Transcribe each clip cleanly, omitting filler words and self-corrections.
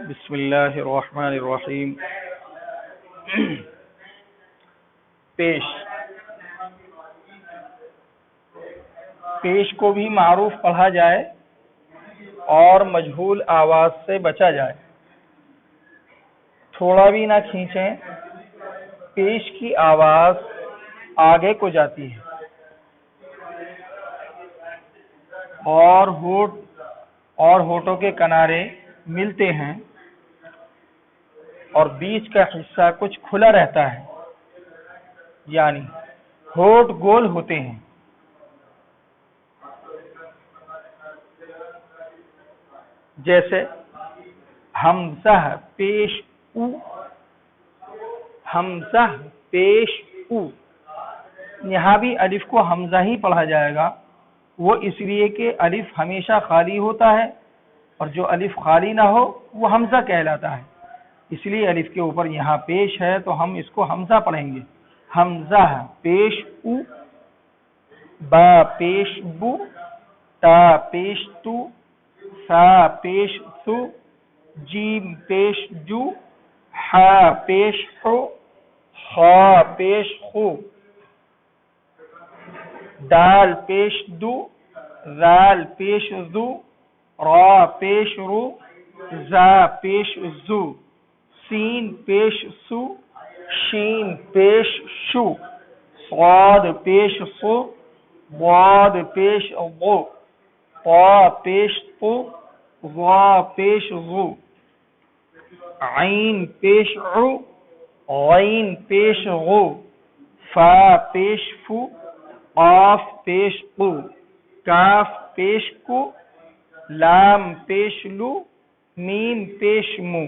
بسم اللہ الرحمن الرحیم۔ پیش کو بھی معروف پڑھا جائے اور مجہول آواز سے بچا جائے، تھوڑا بھی نہ کھینچیں۔ پیش کی آواز آگے کو جاتی ہے اور ہونٹوں کے کنارے ملتے ہیں اور بیچ کا حصہ کچھ کھلا رہتا ہے، یعنی ہونٹ گول ہوتے ہیں۔ جیسے حمزہ پیش او، حمزہ پیش او، یہاں بھی الف کو حمزہ ہی پڑھا جائے گا، وہ اس لیے کہ الف ہمیشہ خالی ہوتا ہے اور جو الف خالی نہ ہو وہ حمزہ کہلاتا ہے، اس لیے الف کے اوپر یہاں پیش ہے تو ہم اس کو حمزہ پڑھیں گے۔ حمزہ پیش او، با پیش بو، تا پیش تو، سا پیش سو، جیم پیش جو، حا پیش حو، خا پیش خو، دال پیش دو، ذال پیش ذو، را پیش رو، زا پیش زو، سین پیش سو، شین پیش شو، صاد پیش صو، ضاد پیش ضو، طا پیش طو، ظا پیش ظو، عین پیش عو، غین پیش غو، فا پیش فو، قاف پیش قو، کاف پیش کو، لام پیش لو، میم پیش مو،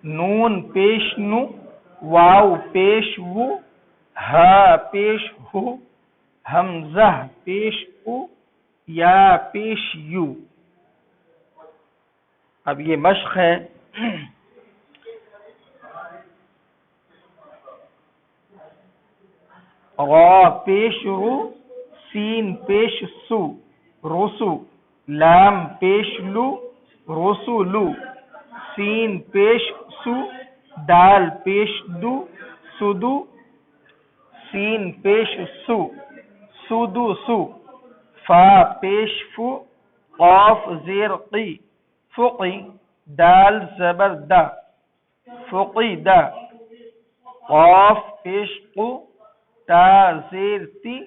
نون پیش نو، واو پیش وو، ہا پیش ہو، حمزہ پیش او، یا پیش یو۔ اب یہ مشق ہے۔ را پیش رو، سین پیش سو، رسو، لام پیش لو، رسو لو، سین پیش سو، دال پیش دو، سدو، سین پیش سو، سدو سو، فا پیش فو، قاف زیر قی، فقی، دال زبر دا، فقی دا، قاف پیش قو، تا زیر تی،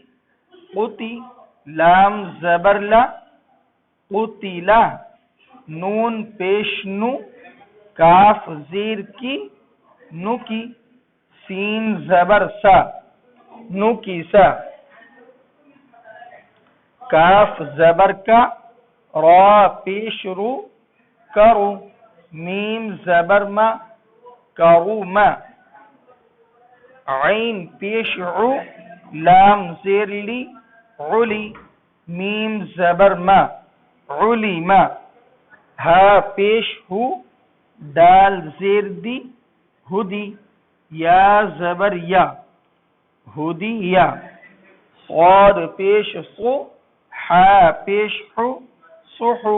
قتی، لام زبر لا، قتلا، نون پیش نو، کاف زیر کی، نو کی، سین زبر سا، نو کی سا، کاف زبر کا، را پیش رو، کرو، میم زبر ما، کرو ما، عین پیش عو، لام زیر لی، علی، میم زبر ما، علی ما، ہا پیش ہو، دال زیر دی، ہدی، یا زبر یا، ہدی یا، صاد پیش صو، حا پیش حو، صحو،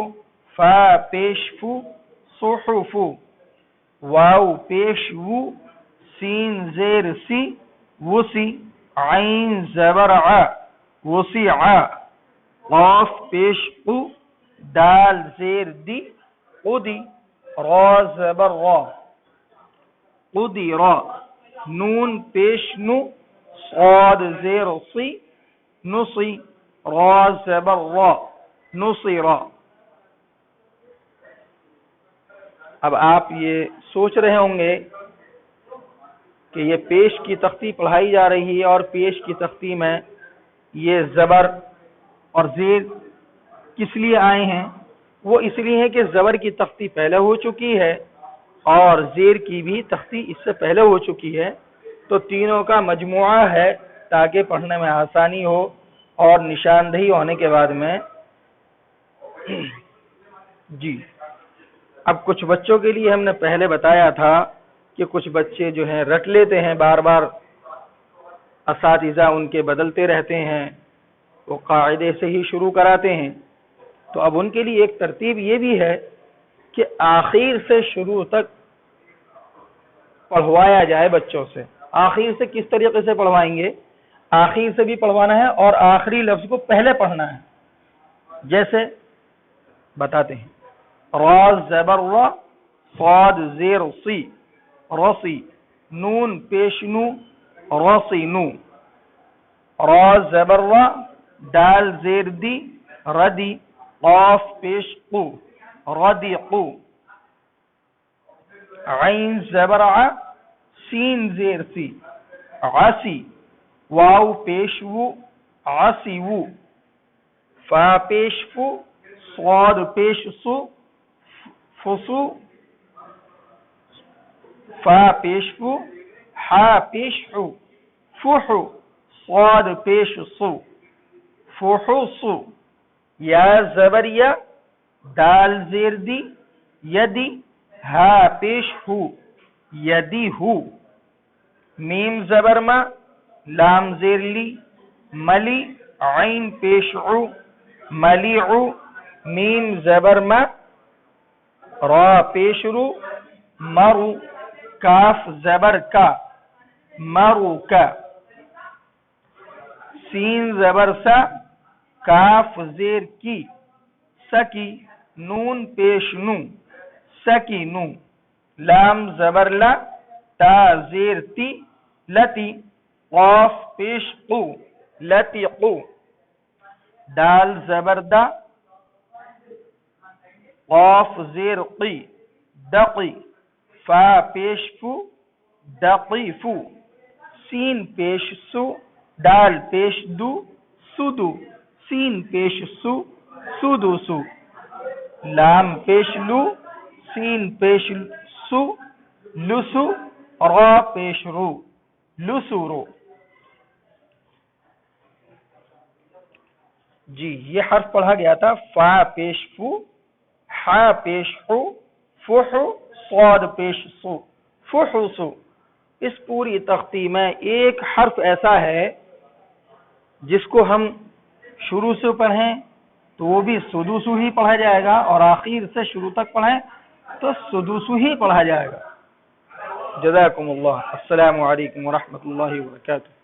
فا پیش فو، صحفو، واو پیش وو، سین زیر سی، وسی، عین زبر ع، وسیع، قاف پیش قو، دال زیر دی، قدی، را زبر را، قدی را، نون پیش نو، صاد زیر سی، نصی، را زبر را، نصی را۔ اب آپ یہ سوچ رہے ہوں گے کہ یہ پیش کی تختی پڑھائی جا رہی ہے اور پیش کی تختی میں یہ زبر اور زیر کس لیے آئے ہیں؟ وہ اس لیے ہے کہ زبر کی تختی پہلے ہو چکی ہے اور زیر کی بھی تختی اس سے پہلے ہو چکی ہے، تو تینوں کا مجموعہ ہے تاکہ پڑھنے میں آسانی ہو اور نشاندہی ہونے کے بعد میں جی۔ اب کچھ بچوں کے لیے ہم نے پہلے بتایا تھا کہ کچھ بچے جو ہیں رٹ لیتے ہیں، بار بار اساتذہ ان کے بدلتے رہتے ہیں، وہ قاعدے سے ہی شروع کراتے ہیں، تو اب ان کے لیے ایک ترتیب یہ بھی ہے کہ آخر سے شروع تک پڑھوایا جائے بچوں سے. آخر سے کس طریقے سے پڑھوائیں گے؟ آخر سے بھی پڑھوانا ہے اور آخری لفظ کو پہلے پڑھنا ہے. جیسے بتاتے ہیں: را زبر را، صاد زیر سی، رسی، نون پیش نو، رسی نو. را زبر را، دال زیر دی، ردی، قاف پیش قو، ردی قو. عین زبر ع، سین زیر سی، عسی، واو پیش وو، عسی وو. فا پیش فو، صاد پیش سو، فسو. فا پیش فو، حا پیش حو، فحو، صاد پیش سو، فحوسو. یا زبر یا، دال زیر دی، یدی، ہا پیش ہو، یدی ہو. میم زبر ما، لام زیر لی، ملی، عین پیش عو، ملیعو. میم زبر ما، را پیش رو، مرو. کاف زبر کا، مرو کا. سین زبر سا، کاف زیر کی، سکی، نون پیش نو، سکی نو. لام زبر لا، تا زیر تی، لتی، قاف پیش قو، لتی قو. دال زبر دا، قاف زیر قی، دقی. فا پیش فو، دقی فو. سین پیش سو، دال پیش دو، سدو. سین پیش سو، سدو سو. لام پیش لو، سین پیش سو، لسو. را پیش رو، لسو رو. جی یہ حرف پڑھا گیا تھا فا پیش فو، حا پیش حو، فحو، صاد پیش سو، فحوسو. اس پوری تختی میں ایک حرف ایسا ہے جس کو ہم شروع سے پڑھیں تو وہ بھی سدوسو ہی پڑھا جائے گا، اور آخر سے شروع تک پڑھیں تو سدوسو ہی پڑھا جائے گا. جزاکم اللہ. السلام علیکم ورحمۃ اللہ وبرکاتہ.